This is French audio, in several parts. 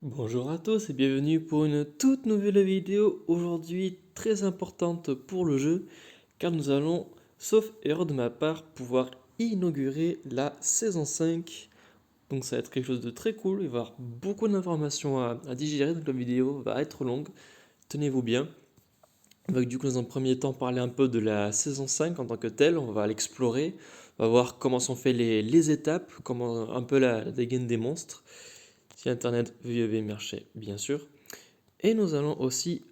Bonjour à tous et bienvenue pour une toute nouvelle vidéo aujourd'hui très importante pour le jeu car nous allons, sauf erreur de ma part, pouvoir inaugurer la saison 5. Donc ça va être quelque chose de très cool, il va y avoir beaucoup d'informations à digérer donc la vidéo va être longue, tenez-vous bien. On va du coup dans un premier temps parler un peu de la saison 5 en tant que telle, on va l'explorer, on va voir comment sont faites les étapes, comment un peu la dégaine des monstres. Si Internet veut marcher, bien sûr. Et nous allons aussi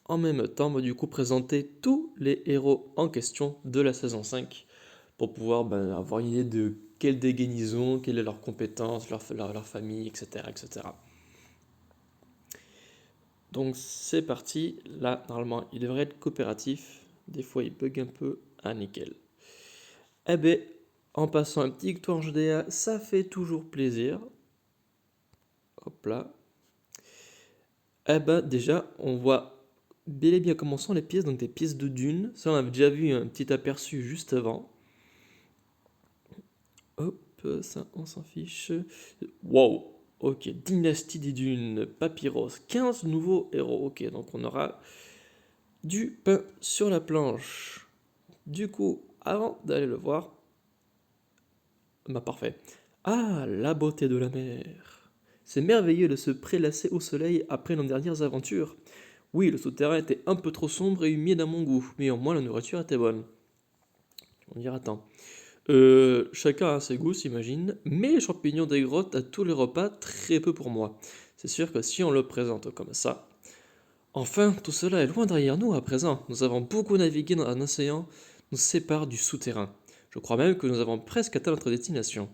en même temps du coup présenter tous les héros en question de la saison 5 pour pouvoir avoir une idée de quel dégaine ils ont, quelles sont leurs compétences, leur famille, etc., etc. Donc c'est parti. Là, normalement, il devrait être coopératif. Des fois, il bug un peu. Ah, nickel. Eh ben, en passant un petit tour en GDA, ça fait toujours plaisir. Hop là. Eh ben, déjà, on voit bel et bien comment sont les pièces, donc des pièces de dunes. Ça, on avait déjà vu un petit aperçu juste avant. Hop, ça, on s'en fiche. Wow, ok, Dynastie des dunes, Papyrus, 15 nouveaux héros. Ok, donc on aura du pain sur la planche. Du coup, avant d'aller le voir, bah parfait. Ah, la beauté de la mer. C'est merveilleux de se prélasser au soleil après nos dernières aventures. Oui, le souterrain était un peu trop sombre et humide à mon goût, mais au moins la nourriture était bonne. On dira attends. Chacun a ses goûts, s'imagine, mais les champignons des grottes à tous les repas, très peu pour moi. C'est sûr que si on le présente comme ça. Enfin, tout cela est loin derrière nous à présent. Nous avons beaucoup navigué dans un océan nous sépare du souterrain. Je crois même que nous avons presque atteint notre destination.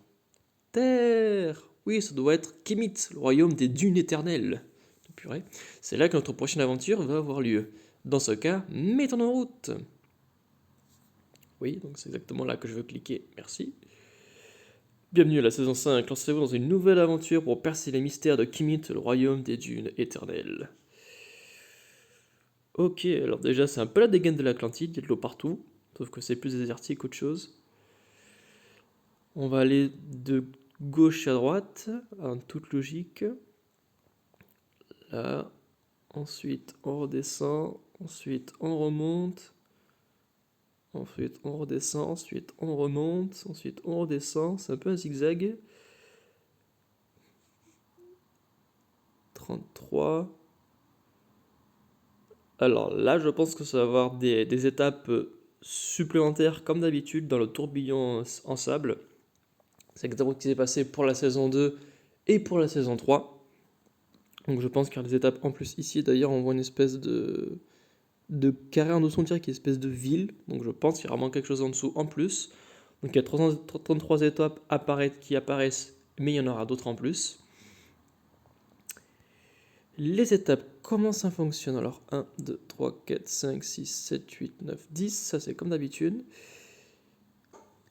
Terre! Oui, ça doit être Kemet, le royaume des dunes éternelles. Purée. C'est là que notre prochaine aventure va avoir lieu. Dans ce cas, mettons en route. Oui, donc c'est exactement là que je veux cliquer. Merci. Bienvenue à la saison 5. Lancez-vous dans une nouvelle aventure pour percer les mystères de Kemet, le royaume des dunes éternelles. Ok, alors déjà, c'est un peu la dégaine de l'Atlantide, il y a de l'eau partout. Sauf que c'est plus désertique qu'autre chose. On va aller de gauche à droite, en toute logique. Là. Ensuite, on redescend. Ensuite, on remonte. Ensuite, on redescend. Ensuite, on remonte. Ensuite, on redescend. C'est un peu un zigzag. 33. Alors là, je pense que ça va avoir des étapes supplémentaires comme d'habitude dans le tourbillon en sable. C'est exactement ce qui s'est passé pour la saison 2 et pour la saison 3. Donc je pense qu'il y a des étapes en plus ici. D'ailleurs, on voit une espèce de carré en dessous, on dirait qu'il y a une espèce de ville. Donc je pense qu'il y a vraiment quelque chose en dessous en plus. Donc il y a 33 étapes qui apparaissent, mais il y en aura d'autres en plus. Les étapes, comment ça fonctionne? Alors 1, 2, 3, 4, 5, 6, 7, 8, 9, 10, ça c'est comme d'habitude.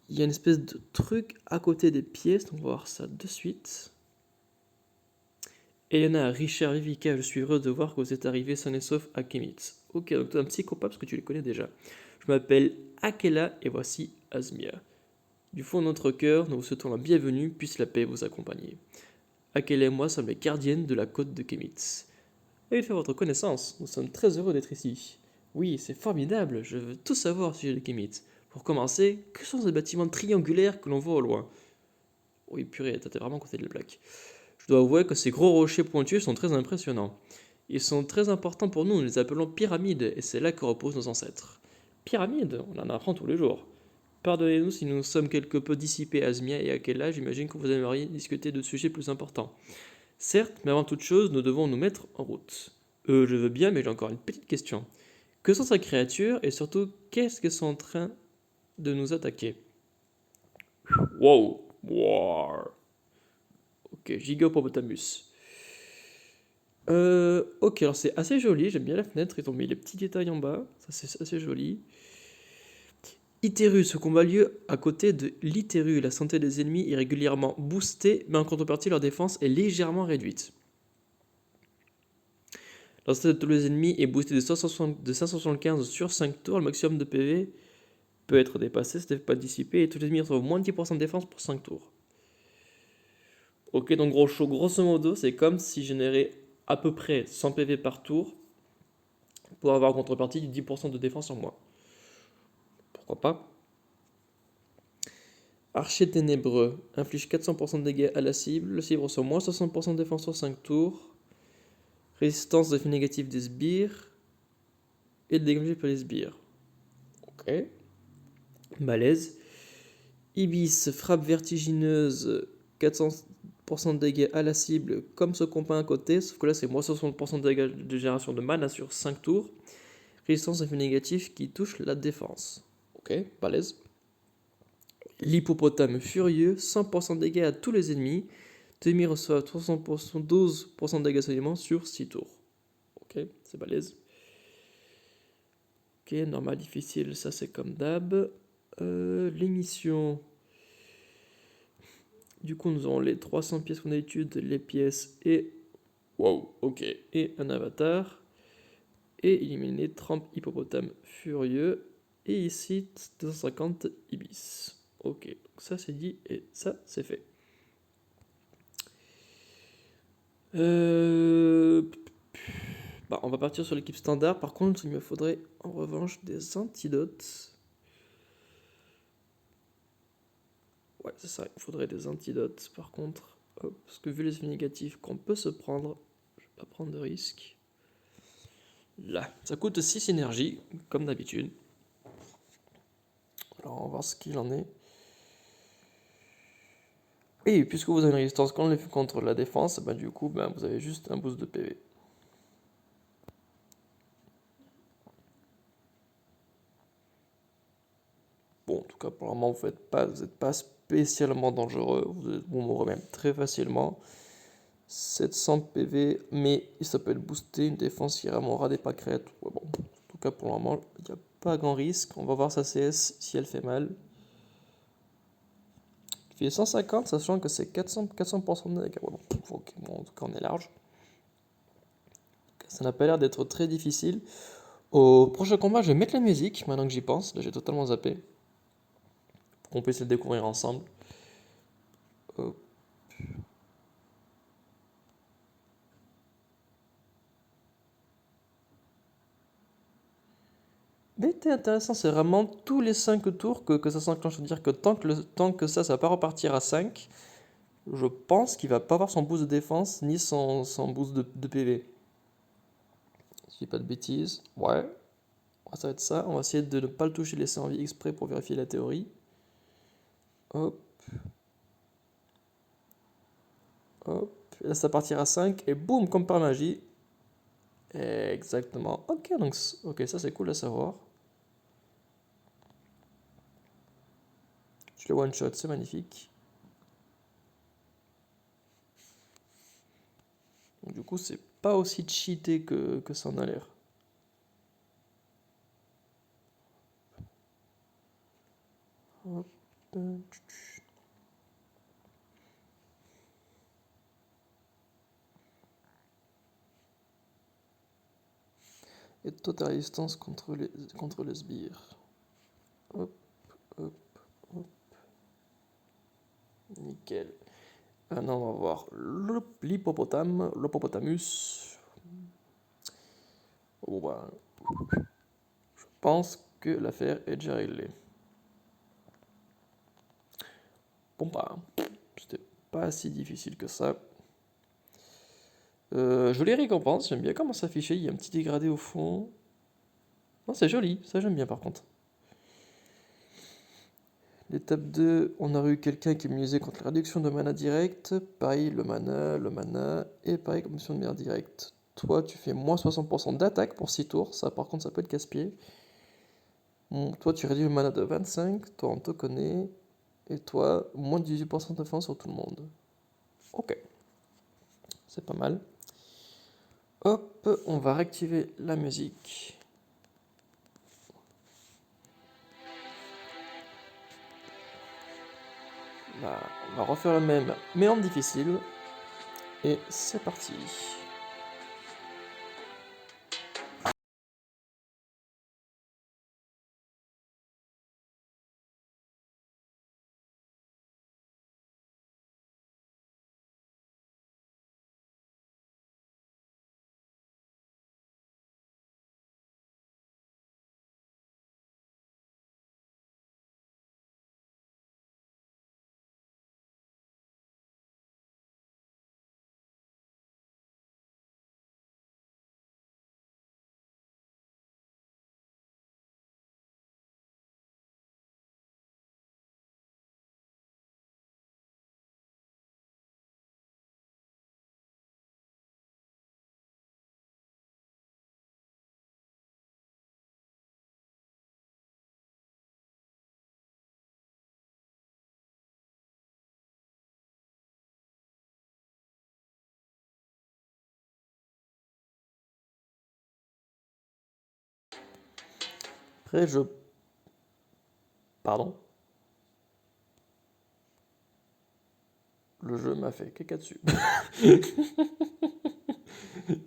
Il y a une espèce de truc à côté des pièces, donc on va voir ça de suite. Elena, Richard, Vivica, je suis heureuse de voir que vous êtes arrivés sains et saufs à Kemitz. Ok, donc tu es un psychopathe parce que tu les connais déjà. Je m'appelle Akela et voici Asmia. Du fond de notre cœur, nous vous souhaitons la bienvenue, puisse la paix vous accompagner. Akela et moi sommes les gardiennes de la côte de Kemitz. Ayez fait votre connaissance, nous sommes très heureux d'être ici. Oui, c'est formidable, je veux tout savoir au sujet de Kemitz. Pour commencer, que sont ces bâtiments triangulaires que l'on voit au loin? Oui, purée, t'étais vraiment à côté de la plaque. Je dois avouer que ces gros rochers pointus sont très impressionnants. Ils sont très importants pour nous, nous les appelons pyramides, et c'est là que reposent nos ancêtres. Pyramides, on en apprend tous les jours. Pardonnez-nous si nous sommes quelque peu dissipés, Asmia et Akela, j'imagine que vous aimeriez discuter de sujets plus importants. Certes, mais avant toute chose, nous devons nous mettre en route. Je veux bien, mais j'ai encore une petite question. Que sont ces créatures, et surtout, qu'est-ce qu'elles sont en train de nous attaquer? Wow! Wow! Ok, Gigapopotamus. Ok, alors c'est assez joli, j'aime bien la fenêtre, ils ont mis les petits détails en bas, ça c'est assez joli. Iterus, ce combat a lieu à côté de l'Iteru, la santé des ennemis est régulièrement boostée, mais en contrepartie leur défense est légèrement réduite. La santé de tous les ennemis est boostée de 575 sur 5 tours, le maximum de PV peut être dépassé, ce n'est pas dissipé, et tous les ennemis reçoivent moins de 10% de défense pour 5 tours. Ok, donc grosso modo, c'est comme si je générais à peu près 100 PV par tour pour avoir en contrepartie du 10% de défense en moins. Pourquoi pas? Archer ténébreux inflige 400% de dégâts à la cible. Le cible reçoit moins 60% de défense sur 5 tours. Résistance d'effet négatif des sbires. Et de dégâts par les sbires. Ok. Malaise. Ibis, frappe vertigineuse, 400% de dégâts à la cible, comme ce compas à côté, sauf que là c'est moins 60% de dégâts de génération de mana sur 5 tours. Résistance d'effet négatif qui touche la défense. Ok, balèze. L'hippopotame furieux, 100% de dégâts à tous les ennemis. Demi reçoit 12% de dégâts seulement sur 6 tours. Ok, c'est balèze. Ok, normal, difficile, ça c'est comme d'hab. L'émission. Du coup, nous aurons les 300 pièces qu'on a d'études, les pièces et. Wow, ok. Et un avatar. Et éliminer 30 hippopotames furieux. Et ici, 250 ibis. Ok, donc ça c'est dit et ça c'est fait. Bah, on va partir sur l'équipe standard. Par contre, il me faudrait en revanche des antidotes. Ouais, c'est ça, il faudrait des antidotes. Par contre, hop, parce que vu les effets négatifs qu'on peut se prendre, je vais pas prendre de risque. Là, ça coûte 6 énergies, comme d'habitude. Alors, on va voir ce qu'il en est. Et puisque vous avez une résistance contre la défense, bah, du coup, bah, vous avez juste un boost de PV. Bon, en tout cas, pour le moment, vous n'êtes pas spécialement dangereux. Vous mourrez même très facilement. 700 PV, mais ça peut être boosté. Une défense qui ramènera des pâquerettes. Ouais, bon, en tout cas, pour le moment, il n'y a pas grand risque. On va voir sa CS si elle fait mal. Il fait 150, sachant que c'est 400% de dégâts. Ouais, bon, en tout cas, on est large. Ça n'a pas l'air d'être très difficile. Au prochain combat, je vais mettre la musique, maintenant que j'y pense. Là, j'ai totalement zappé. Pour qu'on puisse le découvrir ensemble. Hop. Mais c'est intéressant, c'est vraiment tous les 5 tours que ça s'enclenche. C'est-à-dire que tant que ça va pas repartir à 5, je pense qu'il va pas avoir son boost de défense ni son boost de PV. Si je dis pas de bêtises. Ouais, ça va être ça. On va essayer de ne pas le toucher, laisser en vie exprès pour vérifier la théorie. Hop, hop. Et là, ça partira à 5 et boum, comme par magie. Exactement. Ok, donc ok, ça c'est cool à savoir. Je le one shot, c'est magnifique. Donc, du coup, c'est pas aussi cheaté que ça en a l'air. Hop. Et totale résistance contre les sbires. Hop, hop, hop. Nickel. Maintenant, on va voir l'hippopotamus. Bon, bah, je pense que l'affaire est déjà réglée. Bon, bah, c'était pas si difficile que ça. Jolie récompense, j'aime bien comment ça s'affichait. Il y a un petit dégradé au fond. Non, c'est joli, ça j'aime bien par contre. L'étape 2, on a eu quelqu'un qui est immunisé contre la réduction de mana direct. Pareil, le mana, et pareil comme mission de manière directe. Toi, tu fais moins 60% d'attaque pour 6 tours. Ça, par contre, ça peut être casse-pied. Toi, tu réduis le mana de 25. Toi, on te connaît. Et toi, moins de 18% de défense sur tout le monde. Ok, c'est pas mal. Hop, on va réactiver la musique. Là, on va refaire le même, mais en difficile. Et c'est parti. Après, je... Pardon? Le jeu m'a fait caca dessus. Puis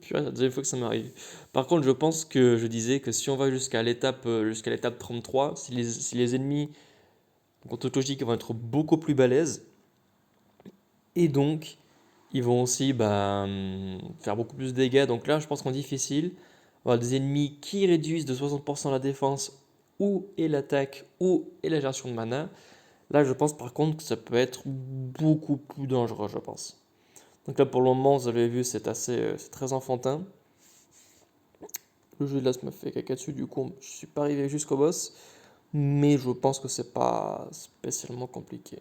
c'est la deuxième fois que ça m'arrive. Par contre, je pense que je disais que si on va jusqu'à l'étape 33, si les ennemis, en toute logique, vont être beaucoup plus balèzes, et donc ils vont aussi faire beaucoup plus de dégâts. Donc là, je pense qu'en difficile, on va avoir des ennemis qui réduisent de 60% la défense ou et l'attaque ou et la gestion de mana. Là, je pense par contre que ça peut être beaucoup plus dangereux, je pense. Donc là, pour le moment, vous avez vu, c'est très enfantin. Le jeu de là me fait caca dessus, du coup, je suis pas arrivé jusqu'au boss, mais je pense que c'est pas spécialement compliqué.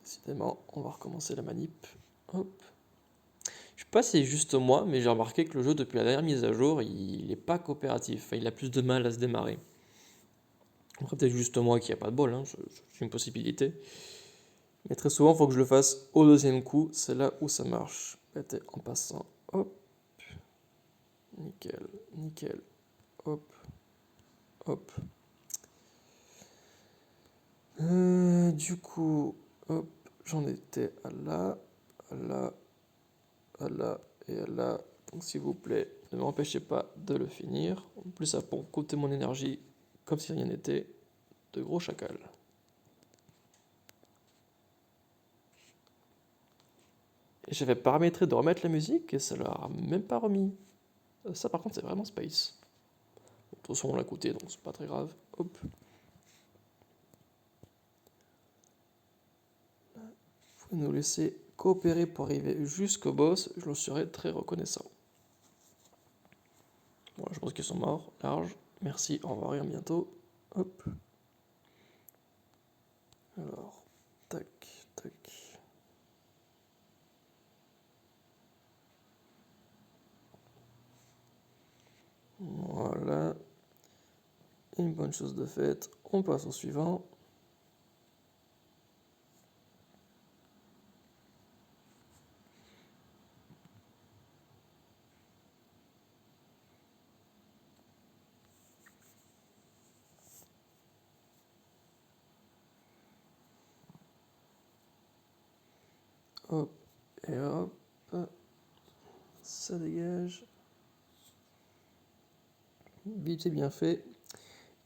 Décidément, on va recommencer la manip. Hop. Je sais pas si c'est juste moi, mais j'ai remarqué que le jeu, depuis la dernière mise à jour, il est pas coopératif. Enfin, il a plus de mal à se démarrer. Après, peut-être juste moi qui a pas de bol, hein, c'est une possibilité. Mais très souvent, il faut que je le fasse au deuxième coup, c'est là où ça marche. En passant, hop, nickel, nickel, hop, hop. Du coup, hop, j'en étais à là, à là, à là et à là. Donc s'il vous plaît, ne m'empêchez pas de le finir. En plus, ça pour coûter mon énergie comme si rien n'était. De gros chacals. Et j'avais paramétré de remettre la musique et ça leur a même pas remis. Ça par contre c'est vraiment space. De toute façon on l'a coûté donc c'est pas très grave. Hop. Vous pouvez nous laisser coopérer pour arriver jusqu'au boss, je le serai très reconnaissant. Bon, je pense qu'ils sont morts, large. Merci, au revoir et à bientôt. Hop. Alors, tac, tac. Voilà. Une bonne chose de faite. On passe au suivant. Hop et hop. Ça dégage. Vite c'est bien fait.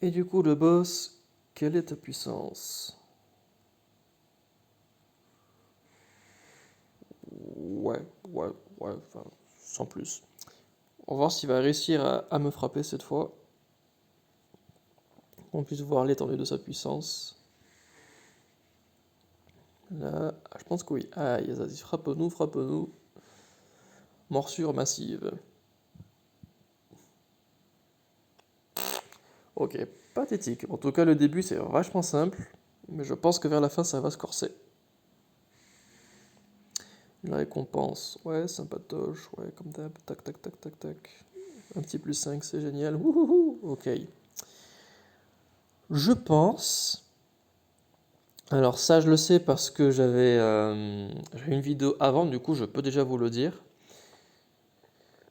Et du coup, le boss, quelle est ta puissance? Ouais, ouais, ouais, enfin, sans plus. On va voir s'il va réussir à me frapper cette fois. On puisse voir l'étendue de sa puissance. Là, je pense que oui. Aïe, vas-y, frappe-nous, frappe-nous. Morsure massive. Ok, pathétique. En tout cas, le début, c'est vachement simple. Mais je pense que vers la fin, ça va se corser. La récompense, ouais, sympatoche, ouais, comme d'hab, tac, tac, tac, tac, tac. Un petit plus 5, c'est génial. Ouhouhou, ok. Je pense. Alors, ça, je le sais parce que j'avais une vidéo avant, du coup, je peux déjà vous le dire.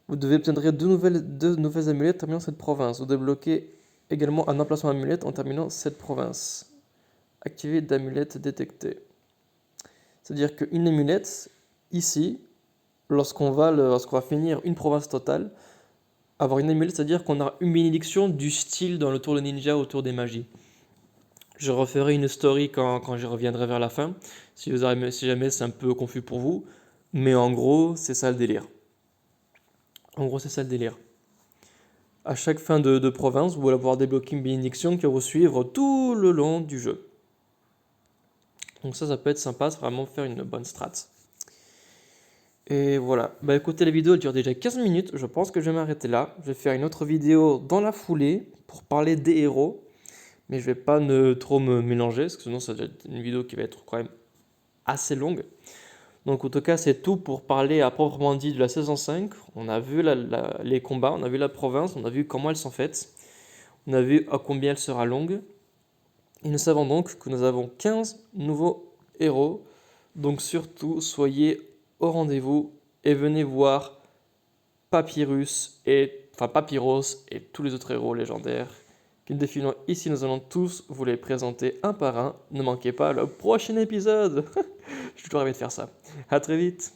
Vous devez obtenir deux nouvelles amulettes en terminant cette province. Vous débloquez également un emplacement amulette en terminant cette province. Activer d'amulette détectée. C'est-à-dire qu'une amulette, ici, lorsqu'on va finir une province totale, avoir une amulette, c'est-à-dire qu'on a une bénédiction du style dans le tour de ninja autour des magies. Je referai une story quand j'y reviendrai vers la fin, si jamais c'est un peu confus pour vous. Mais en gros, c'est ça le délire. En gros, c'est ça le délire. À chaque fin de province, vous allez pouvoir débloquer une bénédiction qui va vous suivre tout le long du jeu. Donc ça peut être sympa, c'est vraiment faire une bonne strat. Et voilà. Bah écoutez, la vidéo elle dure déjà 15 minutes, je pense que je vais m'arrêter là. Je vais faire une autre vidéo dans la foulée pour parler des héros. Mais je vais pas trop me mélanger, parce que sinon ça va être une vidéo qui va être quand même assez longue. Donc en tout cas, c'est tout pour parler à proprement dit de la saison 5. On a vu les combats, on a vu la province, on a vu comment elles sont faites, on a vu à combien elle sera longue. Et nous savons donc que nous avons 15 nouveaux héros. Donc surtout, soyez au rendez-vous et venez voir Papyrus Papyros et tous les autres héros légendaires qui nous défilons ici. Nous allons tous vous les présenter un par un. Ne manquez pas le prochain épisode. Je suis toujours envie de faire ça. À très vite.